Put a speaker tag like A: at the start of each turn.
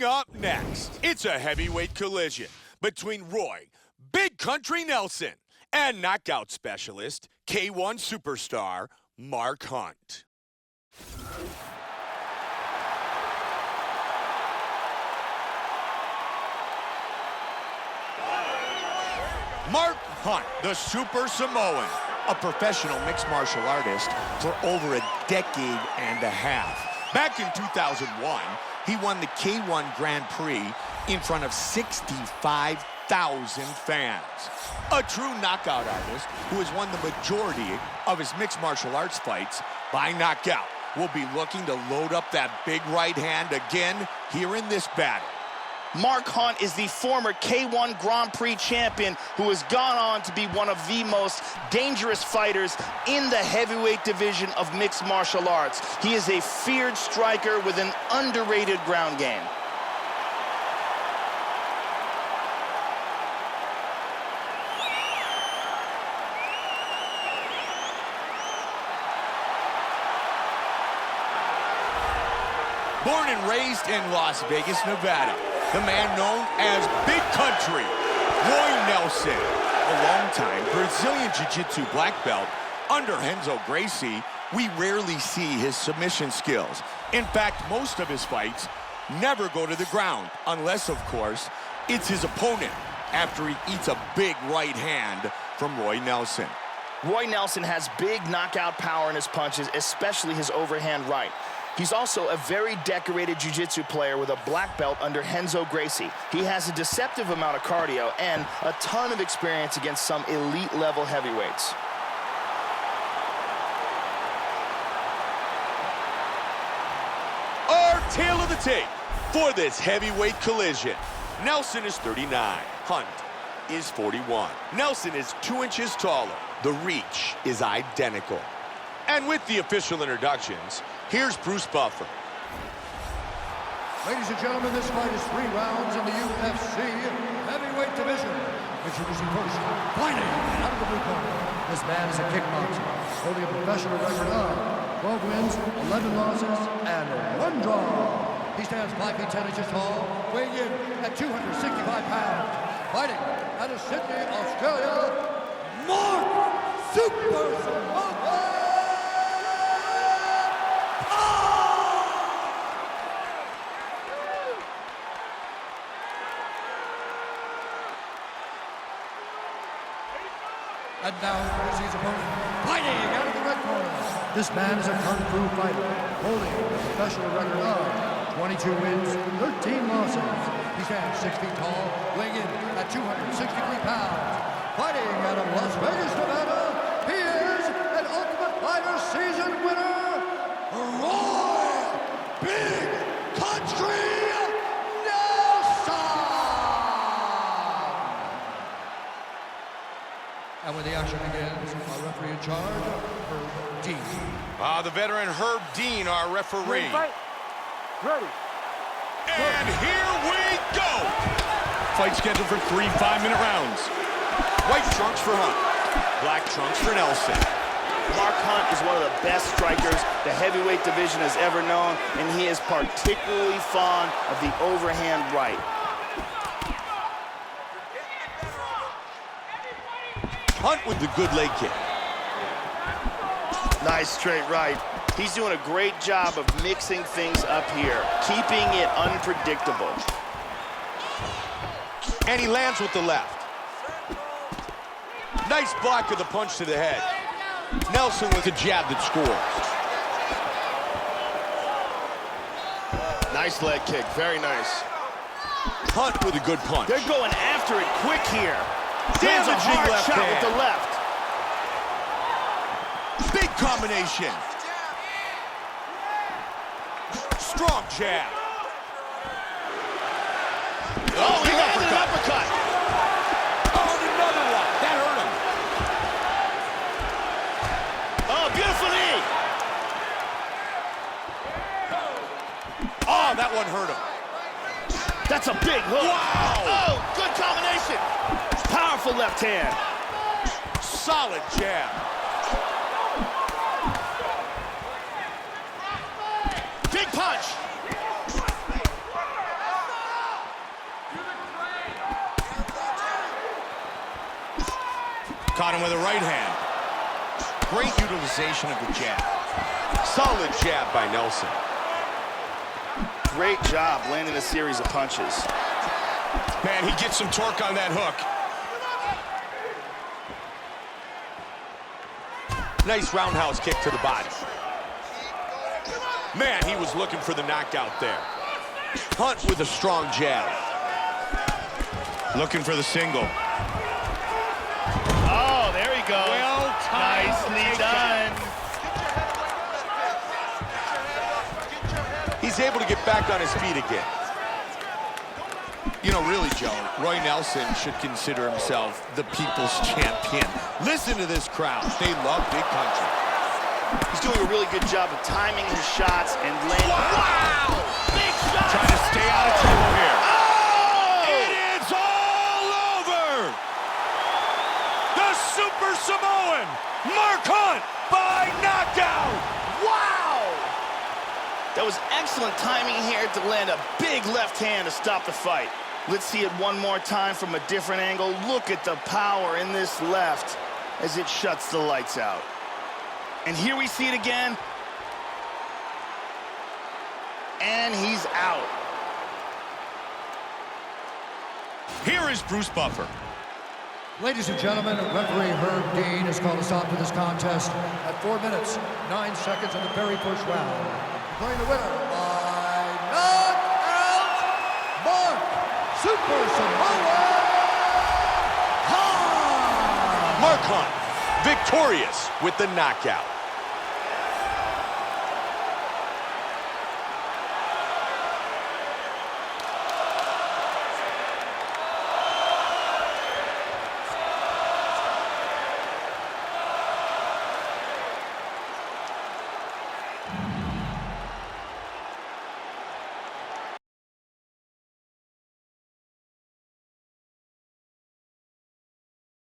A: Coming up next, it's a heavyweight collision between Roy Big Country Nelson and knockout specialist K1 superstar Mark Hunt. Mark Hunt, the Super Samoan, a professional mixed martial artist for over a decade and a half. Back in 2001, he won the K1 Grand Prix in front of 65,000 fans. A true knockout artist who has won the majority of his mixed martial arts fights by knockout will be looking to load up that big right hand again here in this battle.
B: Mark Hunt is the former K1 Grand Prix champion who has gone on to be one of the most dangerous fighters in the heavyweight division of mixed martial arts. He is a feared striker with an underrated ground game.
A: Born and raised in Las Vegas, Nevada, the man known as Big Country, Roy Nelson, a longtime Brazilian Jiu-Jitsu black belt under Renzo Gracie. We rarely see his submission skills. In fact, most of his fights never go to the ground, unless, of course, it's his opponent after he eats a big right hand from Roy Nelson.
B: Roy Nelson has big knockout power in his punches, especially his overhand right. He's also a very decorated jiu-jitsu player with a black belt under Renzo Gracie. He has a deceptive amount of cardio and a ton of experience against some elite-level heavyweights.
A: Our tale of the tape for this heavyweight collision. Nelson is 39. Hunt is 41. Nelson is 2 inches taller. The reach is identical. And with the official introductions, here's Bruce Buffer.
C: Ladies and gentlemen, this fight is 3 rounds in the UFC heavyweight division. Introducing first, fighting out of the blue corner. This man is a kickboxer, holding a professional record of 12 wins, 11 losses, and 1 draw. He stands 5 feet 10 inches tall, weighing in at 265 pounds. Fighting out of Sydney, Australia, Mark Super Samoan. And now, here's his opponent, fighting out of the red corner. This man is a kung fu fighter, holding a professional record of 22 wins, 13 losses. He stands 6 feet tall, weighing in at 263 pounds. Fighting out of Las Vegas, Nevada, he is an Ultimate Fighter season winner, Roy Big Country Nelson! And when the action begins, our referee in charge, Herb Dean.
A: The veteran Herb Dean, our referee.
D: Ready.
A: And here we go! Fight scheduled for 3 5-minute rounds. White trunks for Hunt, black trunks for Nelson.
B: Mark Hunt is one of the best strikers the heavyweight division has ever known, and he is particularly fond of the overhand right.
A: Hunt with the good leg kick.
B: Nice straight right. He's doing a great job of mixing things up here, keeping it unpredictable.
A: And he lands with the left. Nice block of the punch to the head. Nelson with a jab that scores.
B: Nice leg kick, very nice.
A: Hunt with a good punch.
B: They're going after it quick here. There's a
A: Damaging
B: hard
A: left
B: shot
A: hand.
B: with the left.
A: Big combination. Strong jab.
B: Oh, he got an uppercut.
A: Oh, another one. That hurt him.
B: Oh, beautiful knee.
A: Oh, that one hurt him.
B: That's a big hook.
A: Wow.
B: Oh, good combination. Powerful left hand.
A: Solid jab.
B: Big punch.
A: And with a right hand. Great utilization of the jab. Solid jab by Nelson.
B: Great job landing a series of punches.
A: Man, he gets some torque on that hook. Nice roundhouse kick to the body. Man, he was looking for the knockout there. Hunt with a strong jab. Looking for the single.
B: Oh, there he goes.
A: Well timed.
B: Nicely done.
A: He's able to get back on his feet again. You know, really, Joe, Roy Nelson should consider himself the people's champion. Listen to this crowd. They love big punching.
B: He's doing a really good job of timing his shots and landing.
A: Wow!
B: Big shot!
A: Trying to stay out of trouble here.
B: Oh!
A: It is all over! The Super Samoan, Mark Hunt, by knockout!
B: Wow! That was excellent timing here to land a big left hand to stop the fight. Let's see it one more time from a different angle. Look at the power in this left as it shuts the lights out. And here we see it again. And he's out.
A: Here is Bruce Buffer.
C: Ladies and gentlemen, referee Herb Dean has called us out to this contest at 4 minutes, 9 seconds in the very first round. Declaring the winner by knockout, Mark Super Samoan Hunt!
A: Mark Hunt, victorious with the knockout.